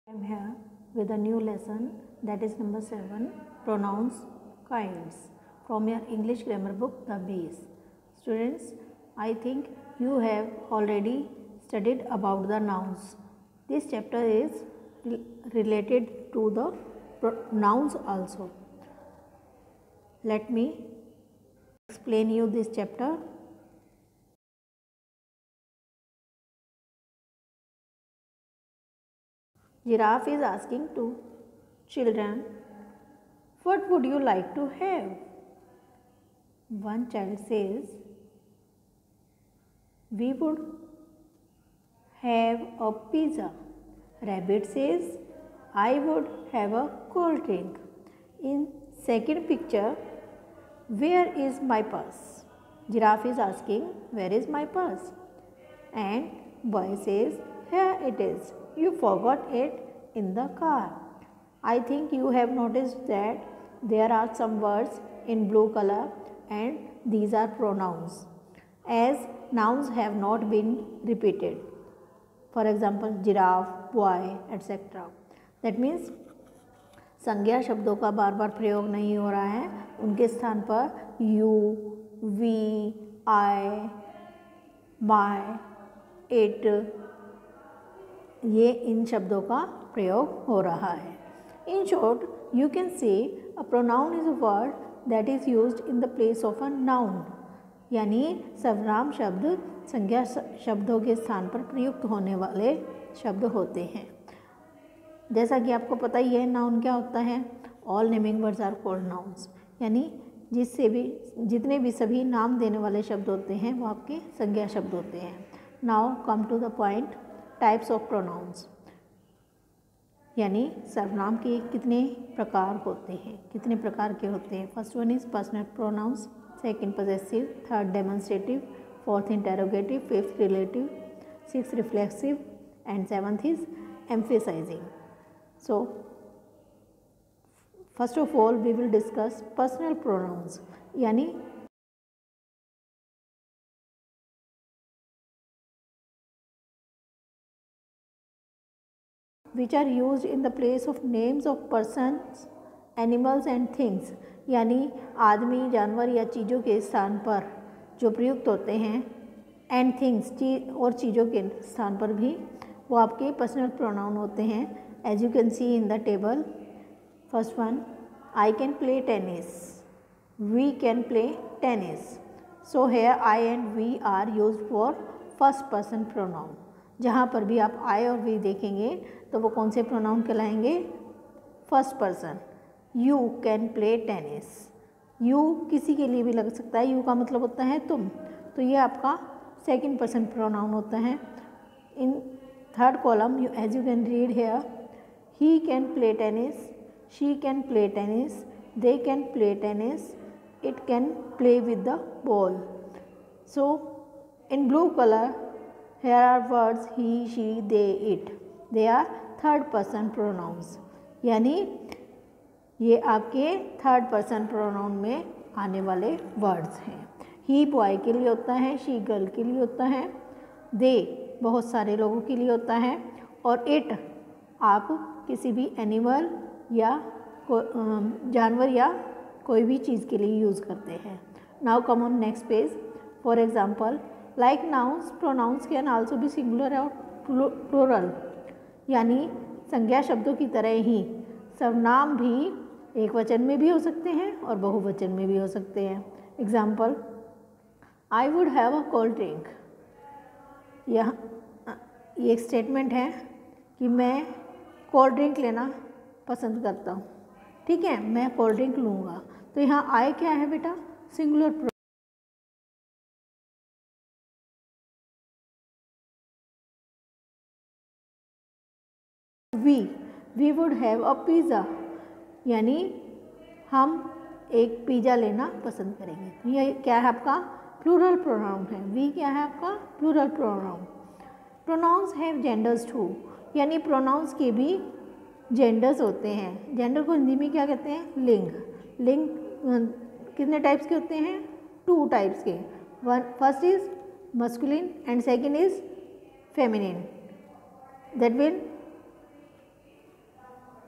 I am here with a new lesson, that is number 7, pronouns kinds, from your English grammar book, The Base. Students, I think you have already studied about the nouns. This chapter is related to the nouns also. Let me explain you this chapter. Giraffe is asking to children, what would you like to have? One child says, we would have a pizza. Rabbit says, I would have a cold drink. In second picture, where is my purse? Giraffe is asking, where is my purse? And boy says, here it is. You forgot it in the car. I think you have noticed that there are some words in blue color and these are pronouns, as nouns have not been repeated. For example, giraffe, boy, etc. That means संज्ञा शब्दों का बार बार प्रयोग नहीं हो रहा है, उनके स्थान पर you, we, I, my, it, ये इन शब्दों का प्रयोग हो रहा है. In short, you can say a pronoun is a word that is used in the place of a noun, यानी सर्वनाम शब्द संज्ञा शब्दों के स्थान पर प्रयुक्त होने वाले शब्द होते हैं. जैसा कि आपको पता ही है, नाउन क्या होता है. All naming words are called nouns, यानी जितने भी सभी नाम देने वाले शब्द होते हैं वो आपके संज्ञा शब्द होते हैं. Now come to the point, types of pronouns, यानी सर्वनाम के कितने प्रकार होते हैं, कितने प्रकार के होते हैं. First one is personal pronouns, second possessive, third demonstrative, fourth interrogative, fifth relative, sixth reflexive and seventh is emphasizing. So, first of all we will discuss personal pronouns, यानी which are used in the place of names of persons, animals and things, यानी आदमी, जानवर या चीज़ों के स्थान पर जो प्रयुक्त होते हैं, and things, और चीज़ों के स्थान पर भी वो आपके पर्सनल प्रोनाउन होते हैं. As you can see in the table, first one, I can play tennis, we can play tennis. So here I and we are used for first person pronoun. जहाँ पर भी आप I और we देखेंगे तो वो कौन से प्रोनाउन कहलाएंगे? First person. You can play tennis. You किसी के लिए भी लग सकता है, you का मतलब होता है तुम, तो ये आपका सेकेंड पर्सन प्रोनाउन होता है. In third column, as you can read here, he can play tennis, she can play tennis, they can play tennis, it can play with the ball. So in blue color, here are words he, she, they, it. They are third person pronouns, यानी ये आपके third person pronoun में आने वाले words हैं. ही boy के लिए होता है, शी गर्ल के लिए होता है, दे बहुत सारे लोगों के लिए होता है, और इट आप किसी भी एनिमल या जानवर या कोई भी चीज़ के लिए यूज़ करते हैं. Now come on next page. For example, like nouns, pronouns can also be singular और प्लूरल, यानी संज्ञा शब्दों की तरह ही सर्वनाम भी एक वचन में भी हो सकते हैं और बहुवचन में भी हो सकते हैं. Example, I would have a cold drink. यह एक स्टेटमेंट है कि मैं कोल्ड ड्रिंक लेना पसंद करता हूँ. ठीक है, मैं कोल्ड ड्रिंक लूँगा. तो यहाँ आई क्या है बेटा? Singular. We would have a pizza, यानी हम एक पिज़्ज़ा लेना पसंद करेंगे. तो ये क्या है? आपका प्लूरल प्रोनाउन है. वी क्या है? आपका plural pronoun. Pronouns have genders too, यानी प्रोनाउंस के भी जेंडर्स होते हैं. जेंडर को हिंदी में क्या कहते हैं? लिंग. लिंग कितने टाइप्स के होते हैं? 2 टाइप्स के. First is masculine and second is feminine. That will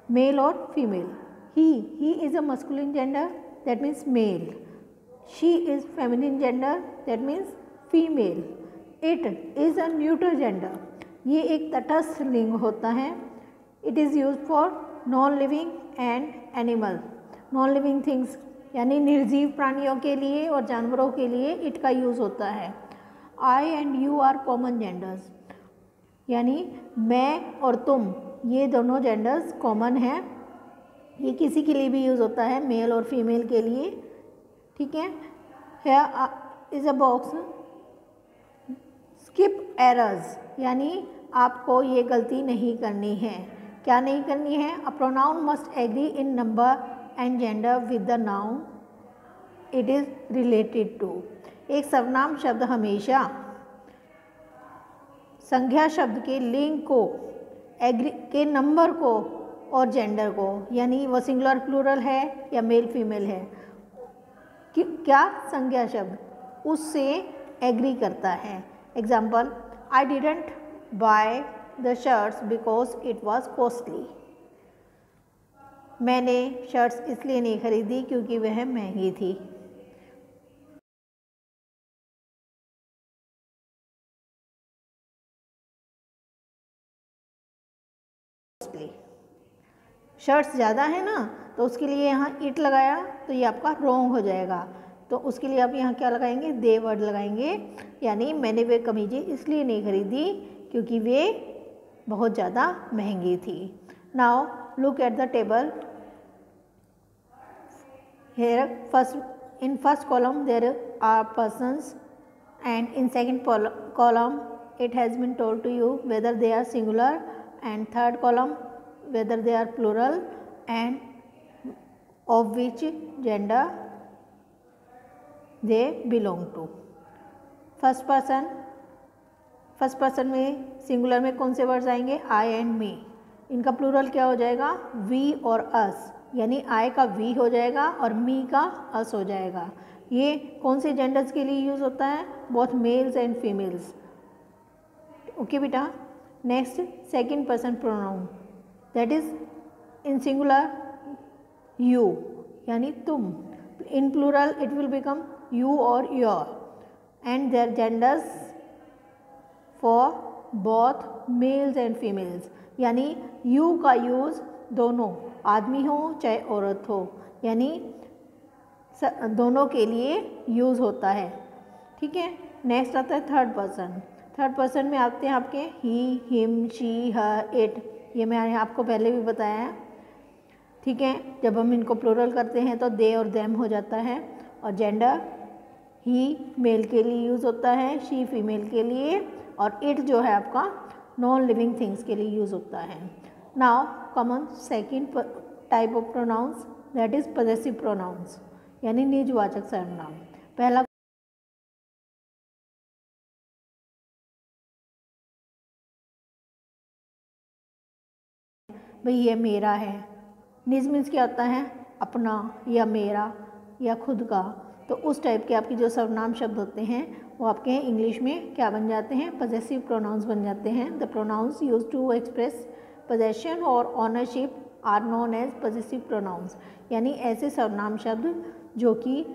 male और female. He is a masculine gender, that means male. She is feminine gender, that means female. It is a neutral gender, ये एक तटस्थ लिंग होता है। It is use for non living and animal, non living things यानी निर्जीव प्राणियों के लिए और जानवरों के लिए इट का यूज़ होता है। I and you are common genders, यानी मैं और तुम, ये दोनों जेंडर्स कॉमन हैं। ये किसी के लिए भी यूज़ होता है, मेल और फीमेल के लिए, ठीक है। Here is a box, skip errors, यानी आपको ये गलती नहीं करनी है। क्या नहीं करनी है? A pronoun must agree in number and gender with the noun it is related to. एक सर्वनाम शब्द हमेशा संज्ञा शब्द के लिंग को, एग्री के नंबर को और जेंडर को, यानी वो सिंगुलर प्लूरल है या मेल फीमेल है, क्या संज्ञा शब्द उससे एग्री करता है। Example, I didn't by the shirts because it was costly. मैंने शर्ट्स इसलिए नहीं खरीदी क्योंकि वह महंगी थी। शर्ट्स ज़्यादा है ना, तो उसके लिए यहाँ इट लगाया तो ये आपका रॉन्ग हो जाएगा। तो उसके लिए आप यहाँ क्या लगाएंगे? दे वर्ड लगाएंगे, यानी मैंने वे कमीजें इसलिए नहीं खरीदी क्योंकि वे बहुत ज़्यादा महंगी थी। Now look at the table. Here in first column there are persons, and in second column it has been told to you whether they are singular, and third column whether they are plural and of which gender they belong to. First person में singular में कौन से words आएंगे? आई and me. इनका plural क्या हो जाएगा? We और अस, यानी आई का वी हो जाएगा और मी का अस हो जाएगा। ये कौन से जेंडर्स के लिए यूज़ होता है? Both males and females. Okay बेटा। Next, second person pronoun, that is in singular you, यानी तुम। In plural it will become you और your, and their genders for both males and females, यानी you का use दोनों, आदमी हो चाहे औरत हो, यानी दोनों के लिए यूज़ होता है, ठीक है। नेक्स्ट आता है थर्ड पर्सन। थर्ड पर्सन में आते हैं आपके ही, हिम, शी, हर, इट। ये मैंने आपको पहले भी बताया है, ठीक है। जब हम इनको प्लूरल करते हैं तो दे और देम हो जाता है, और जेंडर ही मेल के लिए यूज़ होता है, शी फीमेल के लिए, और इट जो है आपका नॉन लिविंग थिंग्स के लिए यूज़ होता है। Now common second type of pronouns, that is possessive pronouns, यानी निजवाचक सर्वनाम। पहला भाई ये मेरा है। निज मीन्स क्या होता है? अपना या मेरा या खुद का। तो उस टाइप के आपके जो सर्वनाम शब्द होते हैं वो आपके इंग्लिश में क्या बन जाते हैं? पॉजेसिव प्रोनाउंस बन जाते हैं। The pronouns use to express possession और ownership are known as possessive pronouns, यानी ऐसे सर्वनाम शब्द जो कि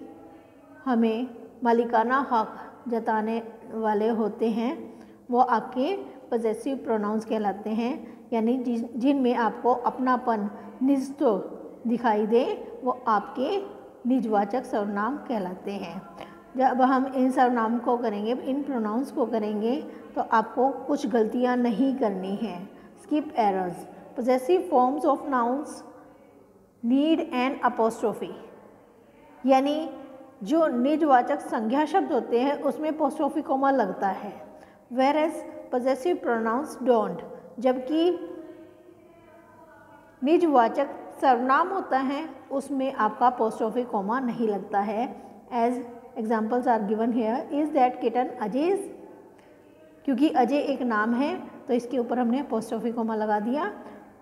हमें मालिकाना हक जताने वाले होते हैं वो आपके पॉजेसिव प्रोनाउंस कहलाते हैं, यानी जिनमें आपको अपनापन, निजत्व दिखाई दे वो आपके निजवाचक सर्वनाम कहलाते हैं। जब हम इन सर्वनाम को करेंगे, इन प्रोनाउंस को करेंगे तो आपको कुछ गलतियां नहीं करनी हैं। Skip errors. Possessive forms of nouns need an apostrophe, यानी जो निजवाचक संज्ञा शब्द होते हैं उसमें अपोस्ट्रोफी कोमा लगता है, whereas possessive pronouns don't. जबकि निजवाचक सर्वनाम होता है उसमें आपका अपोस्ट्रोफी कोमा नहीं लगता है। As examples are given here, is that kitten Ajay's, क्योंकि अजय एक नाम है तो इसके ऊपर हमने अपोस्ट्रोफी कोमा लगा दिया।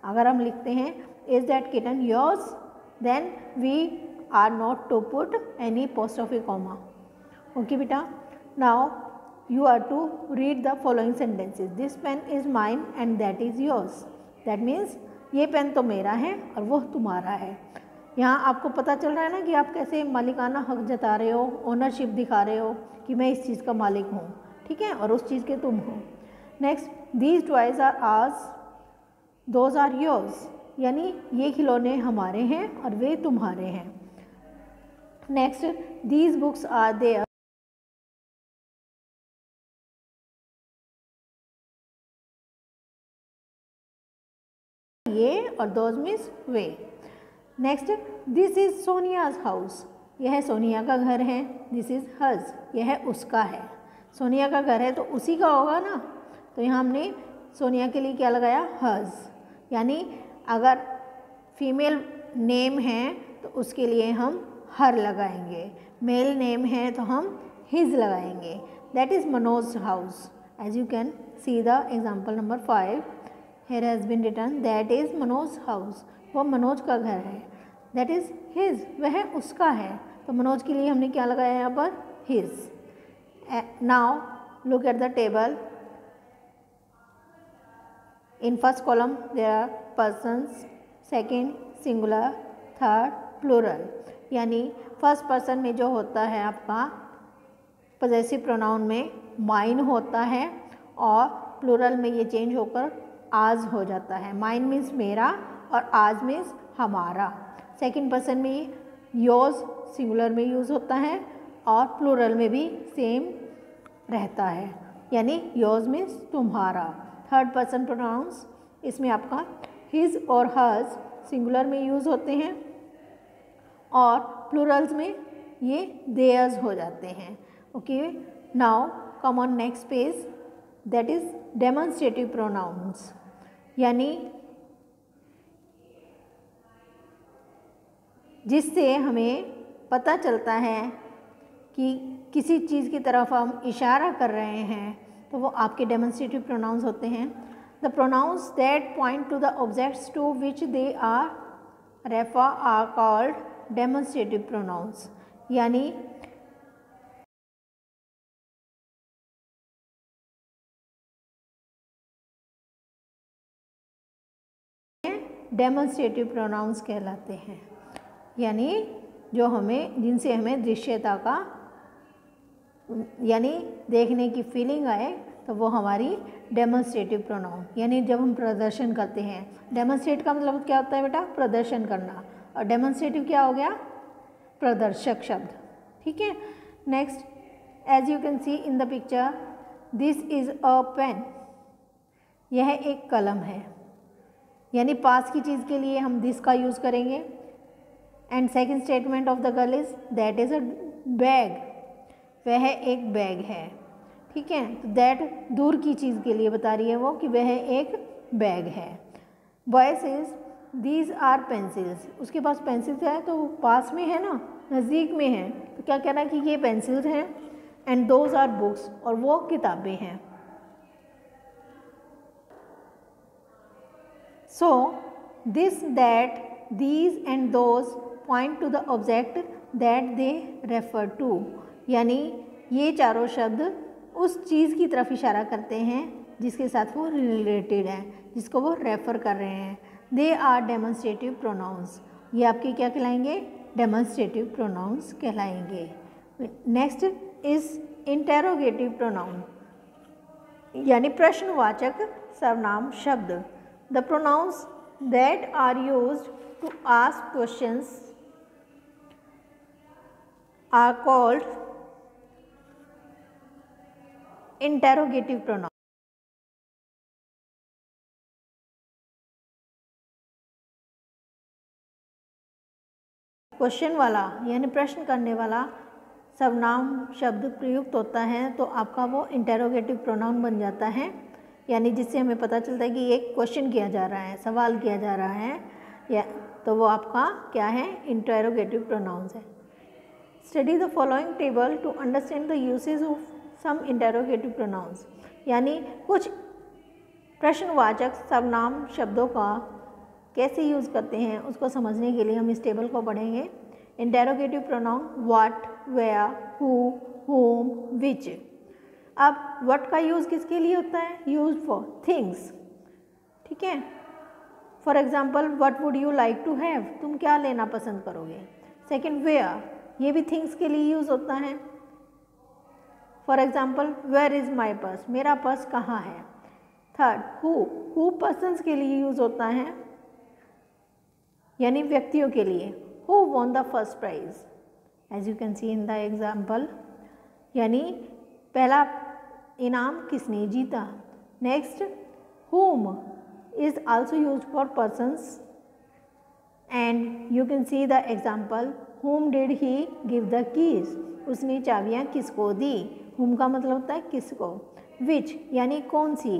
अगर हम लिखते हैं is that kitten yours, then we are not to put any apostrophe comma. Okay बेटा। Now you are to read the following sentences. This pen is mine and that is yours. That means ये pen तो मेरा है और वो तुम्हारा है। यहाँ आपको पता चल रहा है ना कि आप कैसे मालिकाना हक जता रहे हो, ओनरशिप दिखा रहे हो कि मैं इस चीज़ का मालिक हूँ, ठीक है, और उस चीज़ के तुम हो। Next, these toys are ours, those are yours, यानी ये खिलौने हमारे हैं और वे तुम्हारे हैं। Next, these books are theirs, ये और दोज मीन्स वे। Next, this is Sonia's house, यह सोनिया का घर है। दिस इज हर्स, यह उसका है। सोनिया का घर है तो उसी का होगा ना, तो यहाँ हमने सोनिया के लिए क्या लगाया, हर्स, यानी अगर फीमेल नेम है तो उसके लिए हम हर लगाएंगे, मेल नेम है तो हम हिज लगाएंगे। That is Manoj house. As you can see the example number 5, here has been written that is Manoj house, वो मनोज का घर है। दैट इज़ हिज, वह उसका है, तो मनोज के लिए हमने क्या लगाया यहाँ पर, his. Now look at the table. In first column there are persons, second singular, third plural, यानी फर्स्ट पर्सन में जो होता है आपका पॉजेसिव प्रोनाउन में माइन होता है और प्लूरल में ये चेंज होकर आज हो जाता है। माइन मीन्स मेरा और आज मीन्स हमारा। सेकंड पर्सन में योर्स सिंगुलर में यूज़ होता है और प्लूरल में भी सेम रहता है, यानी योर्स मीन्स तुम्हारा। थर्ड पर्सन प्रोनाउंस, इसमें आपका हिज और हर्स सिंगुलर में यूज़ होते हैं और प्लूरल्स में ये देयर्स हो जाते हैं। Okay, now come on next page, that is demonstrative pronouns, यानी जिससे हमें पता चलता है कि किसी चीज़ की तरफ हम इशारा कर रहे हैं, तो वो आपके डेमोन्स्ट्रेटिव प्रोनाउंस होते हैं। The pronouns that point to the objects to which they are refer are called demonstrative pronouns, यानी डेमोन्स्ट्रेटिव प्रोनाउंस कहलाते हैं, यानी जो हमें, जिनसे हमें दृश्यता का, यानी देखने की फीलिंग आए, तो वो हमारी डेमोन्स्ट्रेटिव प्रोनाउन, यानी जब हम प्रदर्शन करते हैं। डेमोन्स्ट्रेट का मतलब क्या होता है बेटा, प्रदर्शन करना, और डेमोन्स्ट्रेटिव क्या हो गया, प्रदर्शक शब्द, ठीक है। Next, as you can see in the picture, this is a pen, यह एक कलम है, यानी पास की चीज़ के लिए हम दिस का यूज़ करेंगे। And second statement of the girl is that is a bag, वह एक बैग है, ठीक है। तो दैट दूर की चीज़ के लिए बता रही है वो कि वह एक बैग है। Boy says these are pencils, उसके पास पेंसिल्स है तो वो पास में है ना, नज़दीक में है, तो क्या कहना है कि ये पेंसिल्स हैं। एंड दोज आर बुक्स, और वो किताबें हैं। So this, that, these and those point to the object that they refer to, यानी ये चारों शब्द उस चीज़ की तरफ इशारा करते हैं जिसके साथ वो रिलेटेड है, जिसको वो रेफ़र कर रहे हैं। दे आर डेमोन्स्ट्रेटिव प्रोनाउंस, ये आपके क्या कहलाएंगे, डेमोन्स्ट्रेटिव प्रोनाउंस कहलाएंगे। नेक्स्ट इज इंटेरोगेटिव प्रोनाउन, यानी प्रश्नवाचक सर्वनाम शब्द। The pronouns that are used to ask questions are called interrogative pronouns. Question वाला यानी प्रश्न करने वाला सर्वनाम शब्द प्रयुक्त होता है तो आपका वो इंटेरोगेटिव प्रोनाउन बन जाता है, यानी जिससे हमें पता चलता है कि एक क्वेश्चन किया जा रहा है, सवाल किया जा रहा है, या तो वो आपका क्या है, इंटेरोगेटिव प्रोनाउंस है। Study the following table to understand the usage of some interrogative pronouns, यानी कुछ प्रश्नवाचक सर्वनाम शब्दों का कैसे यूज़ करते हैं उसको समझने के लिए हम इस टेबल को पढ़ेंगे। Interrogative pronoun what, where, who, whom, which। अब व्हाट का यूज़ किसके लिए होता है, यूज फॉर थिंग्स, ठीक है। For example what would you like to have, तुम क्या लेना पसंद करोगे। सेकेंड वेयर, ये भी थिंग्स के लिए यूज़ होता है। For example where is my purse, मेरा पर्स कहाँ है। थर्ड हु पर्सन्स के लिए यूज़ होता है, यानी व्यक्तियों के लिए। Who won the first prize, as you can see in the example, यानी पहला इनाम किसने जीता। Next whom is also used for persons and you can see the example, whom did he give the keys, उसने चाबियाँ किसको दी। whom का मतलब होता है किसको। which यानी कौन सी,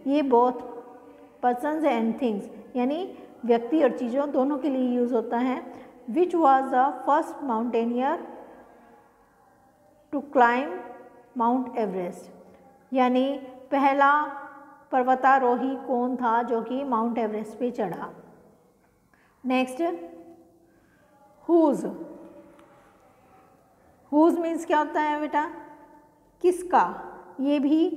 ये both persons and things यानी व्यक्ति और चीज़ों दोनों के लिए यूज़ होता है। which was the first mountaineer to climb Mount Everest, यानी पहला पर्वतारोही कौन था जो कि माउंट एवरेस्ट पे चढ़ा। नेक्स्ट हुज, हुज मीन्स क्या होता है बेटा, किसका। ये भी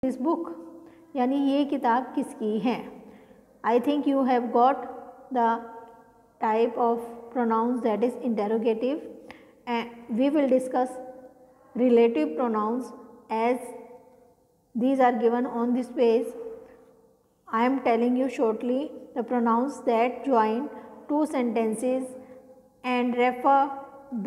दिस बुक, यानी ये किताब किसकी है। I think you have got the type of pronouns, that is interrogative, and we will discuss relative pronouns as these are given on this page. I am telling you shortly the pronouns that join two sentences and refer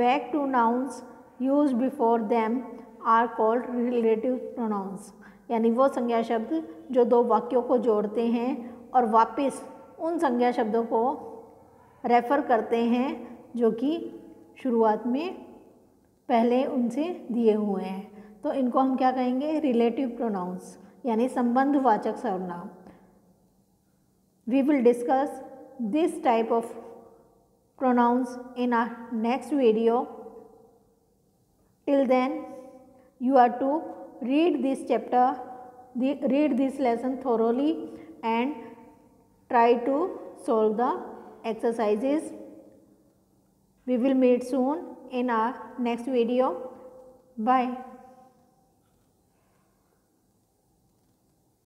back to nouns used before them are called relative pronouns, यानी वो संज्ञा शब्द जो दो वाक्यों को जोड़ते हैं और वापस उन संज्ञा शब्दों को रेफ़र करते हैं जो कि शुरुआत में पहले उनसे दिए हुए हैं। तो इनको हम क्या कहेंगे, रिलेटिव प्रोनाउंस, यानी संबंधवाचक सर्वनाम। We will discuss this type of pronouns in our next video. Till then you are to read this chapter, read this lesson thoroughly and try to solve the exercises. We will meet soon in our next video. Bye.